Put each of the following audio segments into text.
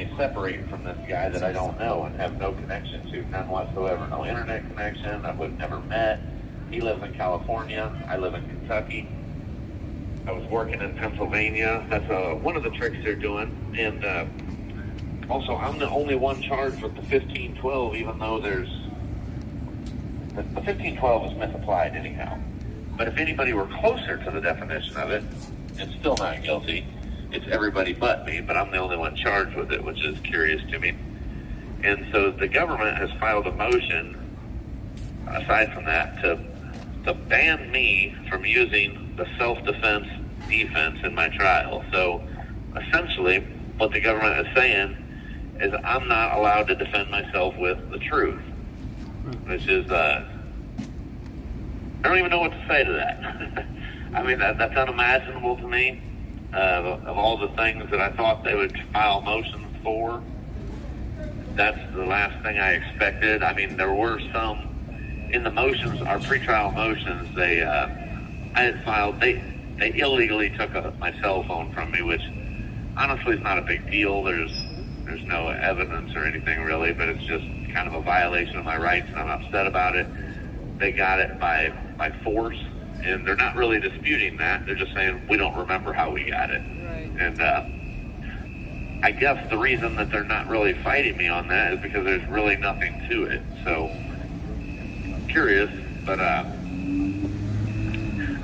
me separate from this guy that I don't know and have no connection to, none whatsoever. No internet connection, we've never met. He lives in California, I live in Kentucky. I was working in Pennsylvania. That's one of the tricks they're doing. And also, I'm the only one charged with the 1512, even though there's... The 1512 is misapplied anyhow. But if anybody were closer to the definition of it, it's still not guilty. It's everybody but me, but I'm the only one charged with it, which is curious to me. And so the government has filed a motion, aside from that, to ban me from using the self-defense defense in my trial. So essentially, what the government is saying is I'm not allowed to defend myself with the truth, which is, I don't even know what to say to that. I mean, that's unimaginable to me. Of all the things that I thought they would file motions for, that's the last thing I expected. I mean, there were some in the motions, our pretrial motions, I had filed, they illegally took my cell phone from me, which honestly is not a big deal. There's no evidence or anything really, but it's just kind of a violation of my rights, and I'm upset about it. They got it by force, and they're not really disputing that. They're just saying, we don't remember how we got it. Right. And I guess the reason that they're not really fighting me on that is because there's really nothing to it. So, curious, but I'm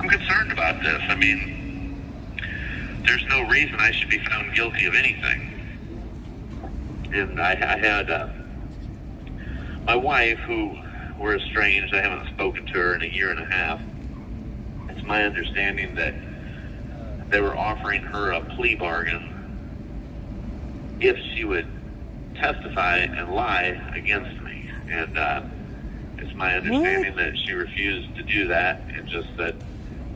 concerned about this. I mean, there's no reason I should be found guilty of anything. And I had my wife, who we're estranged. I haven't spoken to her in a year and a half. It's my understanding that they were offering her a plea bargain if she would testify and lie against me. And it's my understanding that she refused to do that and just that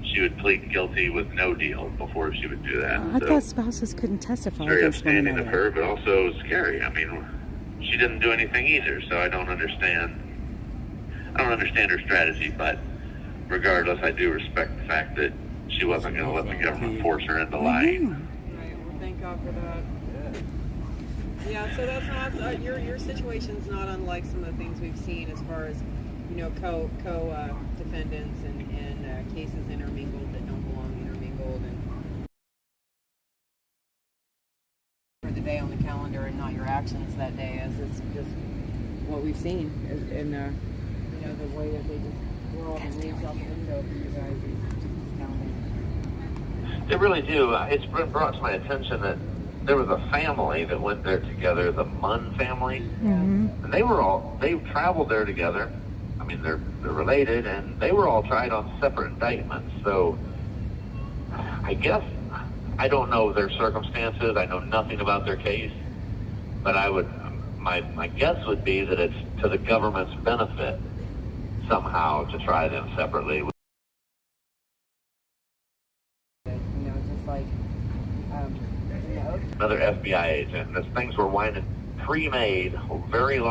she would plead guilty with no deal before she would do that. I thought spouses couldn't testify Very against one upstanding of another. her, but also scary. I mean, she didn't do anything either, so I don't understand her strategy, but regardless, I do respect the fact that she wasn't going to let the government force her into lying. Right. Well, thank God for that. Yeah. So that's not your situation's not unlike some of the things we've seen as far as co-defendants and cases intermingled that don't belong intermingled, and for the day on the calendar and not your actions that day, as it's just what we've seen, and the way that they just throw all the names out the window for you guys is just astounding. They really do. It's been brought to my attention that there was a family that went there together, the Munn family, Mm-hmm. and they traveled there together. I mean, they're related, and they were all tried on separate indictments. So I guess I don't know their circumstances. I know nothing about their case, but my guess would be that it's to the government's benefit somehow to try them separately. Just like Another FBI agent. These things were pre-made very long.